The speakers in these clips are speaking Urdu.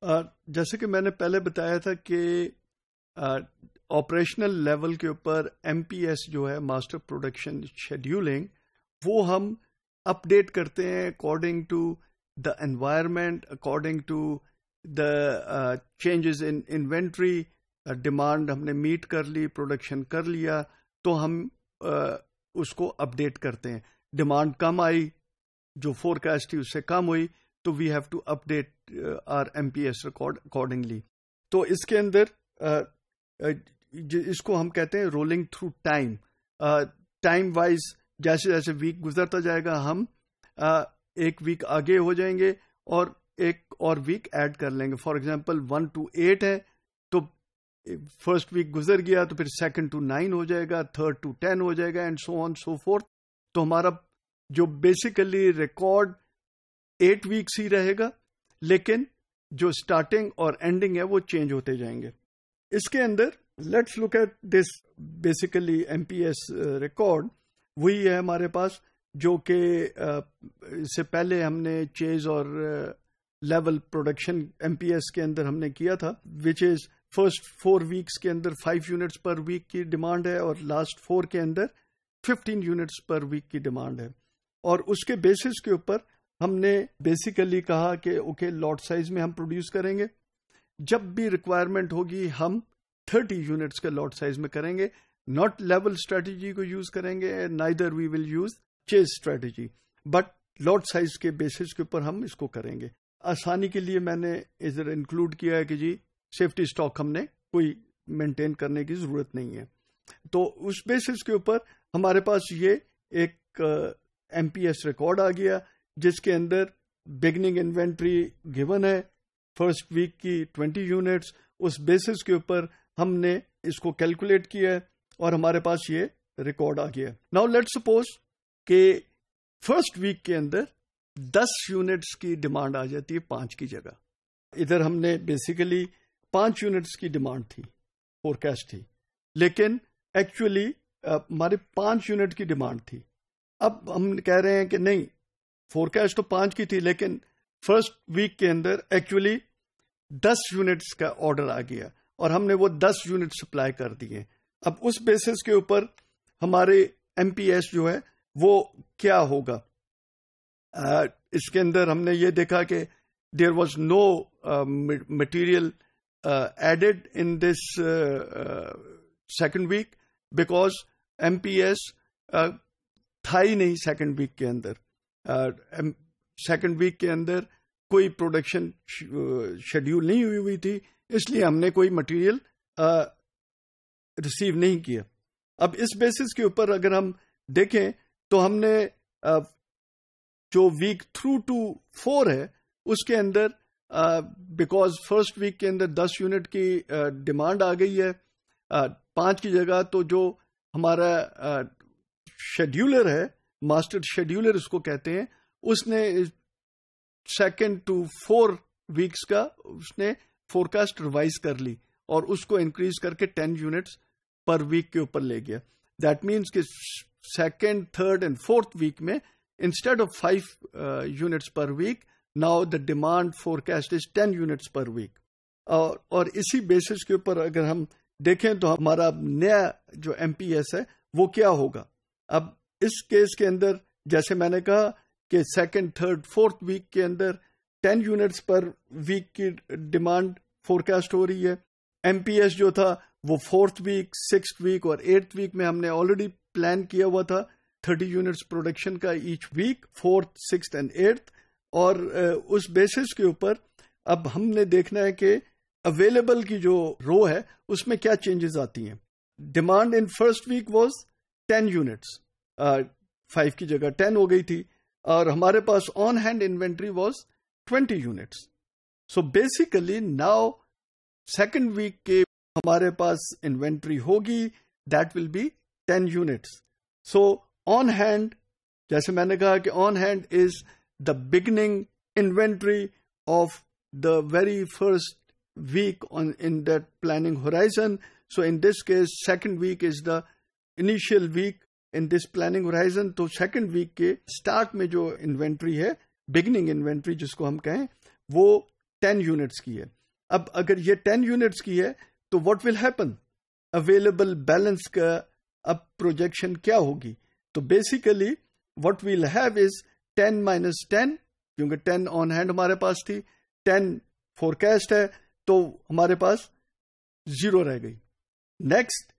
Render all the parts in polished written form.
جیسے کہ میں نے پہلے بتایا تھا کہ آپریشنل لیول کے اوپر ایم پی ایس جو ہے ماسٹر پروڈکشن شیڈیولنگ، وہ ہم اپڈیٹ کرتے ہیں according to the environment, according to the changes in inventory. Demand ہم نے میٹ کر لی، پروڈکشن کر لیا، تو ہم اس کو اپڈیٹ کرتے ہیں. ڈیمانڈ کم آئی، جو فور کاسٹ تھی اس سے کم ہوئی، تو we have to update our M P S record accordingly. تو اس کے اندر اس کو ہم کہتے ہیں rolling through time. Time wise جیسے جیسے ویک گزرتا جائے گا، ہم ایک ویک آگے ہو جائیں گے اور ایک اور ویک ایڈ کر لیں گے. فار ایگزامپل 1 to 8 ہے، تو فرسٹ ویک گزر گیا تو پھر 2 to 9 ہو جائے گا، 3 to 10 ہو جائے گا، and so on so forth. تو ہمارا جو بیسیکلی ریکارڈ 8 ویکس ہی رہے گا، لیکن جو اسٹارٹنگ اور اینڈنگ ہے وہ چینج ہوتے جائیں گے. اس کے اندر let's look at this basically M P S record. وہی ہے ہمارے پاس جو کہ اس سے پہلے ہم نے چیز اور level production M P S کے اندر ہم نے کیا تھا، وچ از فرسٹ 4 ویکس کے اندر 5 یونٹس پر ویک کی ڈیمانڈ ہے، اور لاسٹ 4 کے اندر 15 یونٹس پر ویک کی ڈیمانڈ ہے. اور اس کے بیسس کے اوپر ہم نے بیسیکلی کہا کہ اوکے لاٹ سائز میں ہم پروڈیوس کریں گے. جب بھی ریکوائرمنٹ ہوگی ہم 30 یونٹس کے لاٹ سائز میں کریں گے. ناٹ لیول اسٹریٹجی کو یوز کریں گے، نائدر وی ول یوز چیز اسٹریٹجی، بٹ لاٹ سائز کے بیسس کے اوپر ہم اس کو کریں گے. آسانی کے لیے میں نے ادھر انکلوڈ کیا ہے کہ جی سیفٹی اسٹاک ہم نے کوئی مینٹین کرنے کی ضرورت نہیں ہے. تو اس بیسس کے اوپر ہمارے پاس یہ ایک ایم پی ایس ریکارڈ آ گیا، جس کے اندر بگننگ انوینٹری گیون ہے فرسٹ ویک کی 20 یونٹس. اس بیسس کے اوپر ہم نے اس کو کیلکولیٹ کیا ہے اور ہمارے پاس یہ ریکارڈ آ گیا. ناؤ لیٹ سپوز کہ فرسٹ ویک کے اندر 10 یونٹس کی ڈیمانڈ آ جاتی ہے 5 کی جگہ. ادھر ہم نے بیسیکلی 5 یونٹس کی ڈیمانڈ تھی، فور کاسٹ تھی، لیکن ایکچولی ہمارے 5 یونٹ کی ڈیمانڈ تھی. اب ہم کہہ رہے ہیں کہ نہیں، فور کاسٹ تو 5 کی تھی، لیکن فرسٹ ویک کے اندر ایکچولی 10 یونٹس کا آرڈر آ گیا اور ہم نے وہ 10 یونٹ سپلائی کر دیے. اب اس بیسس کے اوپر ہمارے ایم پی ایس جو ہے وہ کیا ہوگا. اس کے اندر ہم نے یہ دیکھا کہ there was no material added in this second week, because M P S تھا ہی نہیں سیکنڈ ویک کے اندر. سیکنڈ ویک کے اندر کوئی پروڈکشن شیڈیول نہیں ہوئی تھی، اس لیے ہم نے کوئی مٹیریل ریسیو نہیں کیا. اب اس بیسس کے اوپر اگر ہم دیکھیں تو ہم نے جو ویک 3 to 4 ہے اس کے اندر بیکاز فرسٹ ویک کے اندر 10 یونٹ کی ڈیمانڈ آ گئی ہے 5 کی جگہ، تو جو ہمارا شیڈیولر ہے، ماسٹر شیڈیولر اس کو کہتے ہیں، اس نے 2 to 4 ویکس کا اس نے فور کاسٹ ریوائز کر لی اور اس کو انکریز کر کے 10 یونٹس پر ویک کے اوپر لے گیا. دیٹ مینس کہ 2nd, 3rd and 4th week میں instead of 5 units per week, now the demand forecast is 10 units per week. اور اسی بیسس کے اوپر اگر ہم دیکھیں تو ہمارا نیا جو ایم پی ایس ہے وہ کیا ہوگا. اب اس کیس کے اندر جیسے میں نے کہا کہ 2nd, 3rd, 4th ویک کے اندر 10 یونٹس پر ویک کی ڈیمانڈ فور کاسٹ ہو رہی ہے. ایم پی ایس جو تھا وہ 4th ویک، 6th ویک اور 8th ویک میں ہم نے آلریڈی پلان کیا ہوا تھا 30 یونٹس پروڈکشن کا each week, 4th, 6th and 8th. اور اس بیسس کے اوپر اب ہم نے دیکھنا ہے کہ اویلیبل کی جو رو ہے اس میں کیا چینجز آتی ہیں. Demand in first week was 10 units, 5 کی جگہ 10 ہو گئی تھی، اور ہمارے پاس on hand inventory was 20 units. So basically now second week کے ہمارے پاس انوینٹری ہوگی that will be 10 units. So on hand, جیسے میں نے کہا کہ on hand is the beginning inventory of the very first week in that planning horizon. So in this case, second week is the initial week in this planning horizon. تو second week کے start میں جو inventory ہے، beginning inventory جس کو ہم کہیں، وہ 10 یونٹس کی ہے. اب اگر یہ 10 یونٹس کی ہے تو what will happen? Available balance کا اب پروجیکشن کیا ہوگی؟ تو basically what we'll have is 10 minus 10، کیونکہ 10 آن ہینڈ ہمارے پاس تھی، 10 فورکاسٹ ہے، تو ہمارے پاس 0 رہ گئی. نیکسٹ،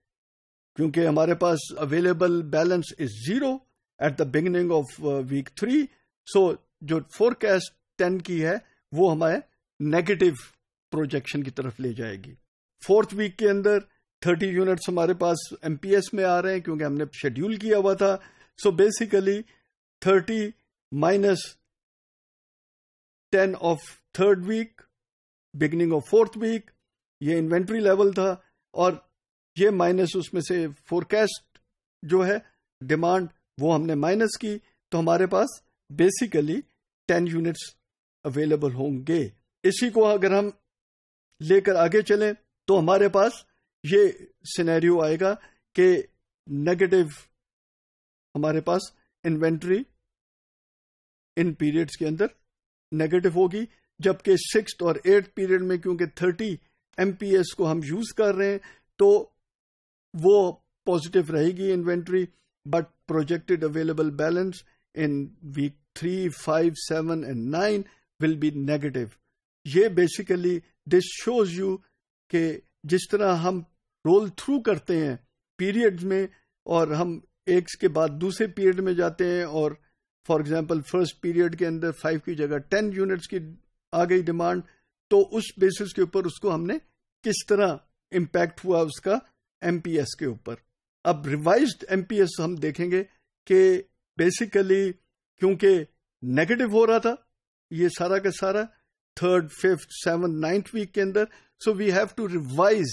کیونکہ ہمارے پاس available balance is 0 at the beginning of week 3، so جو فورکاسٹ 10 کی ہے وہ ہمارے نیگیٹو پروجیکشن کی طرف لے جائے گی. فورتھ ویک کے اندر 30 یونٹس ہمارے پاس ایم پی ایس میں آ رہے ہیں کیونکہ ہم نے شیڈیول کیا ہوا تھا. So basically 30 minus 10 of third week, beginning of fourth week, یہ انوینٹری لیول تھا، اور یہ مائنس اس میں سے فورکاسٹ جو ہے ڈیمانڈ وہ ہم نے مائنس کی، تو ہمارے پاس بیسیکلی 10 یونٹس اویلیبل ہوں گے. اسی کو اگر ہم لے کر آگے چلیں تو ہمارے پاس یہ سینیریو آئے گا کہ نیگیٹو ہمارے پاس انوینٹری ان پیریڈز کے اندر نیگیٹو ہوگی، جبکہ 6th اور 8th پیریڈ میں کیونکہ 30 ایم پی ایس کو ہم یوز کر رہے ہیں تو وہ پازیٹیو رہے گی inventory, but projected available balance in week 3، 5، 7 and 9 will be negative. یہ بیسیکلی دس شوز یو کہ جس طرح ہم رول تھرو کرتے ہیں پیریڈز میں، اور ہم ایک کے بعد دوسرے پیریڈ میں جاتے ہیں، اور فار ایگزامپل فرسٹ پیریڈ کے اندر 5 کی جگہ 10 یونٹس کی آ گئی ڈیمانڈ، تو اس بیسس کے اوپر اس کو ہم نے کس طرح امپیکٹ ہوا اس کا ایم پی ایس کے اوپر. اب ریوائزڈ ایم پی ایس ہم دیکھیں گے کہ بیسیکلی کیونکہ نیگیٹو ہو رہا تھا یہ سارا کا سارا 3rd، 5th، 7th، 9th week کے اندر، so we have to revise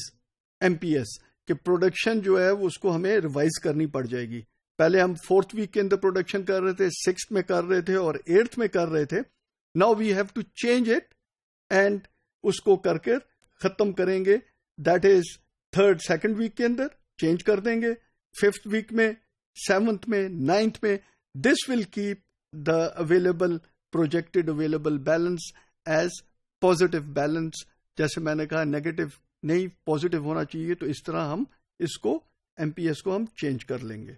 M P S کہ پروڈکشن جو ہے اس کو ہمیں ریوائز کرنی پڑ جائے گی. پہلے ہم 4th ویک کے اندر پروڈکشن کر رہے تھے، 6th میں کر رہے تھے اور 8th میں کر رہے تھے. Now we have to change it and اس کو کر کے ختم کریں گے. That is 3rd، 2nd week کے اندر چینج کر دیں گے، 5th ویک میں، 7th میں، 9th میں. This will keep the available projected available balance as positive balance. جیسے میں نے کہا نیگیٹو نہیں، پازیٹیو ہونا چاہیے، تو اس طرح ہم اس کو ایم پی ایس کو ہم چینج کر لیں گے.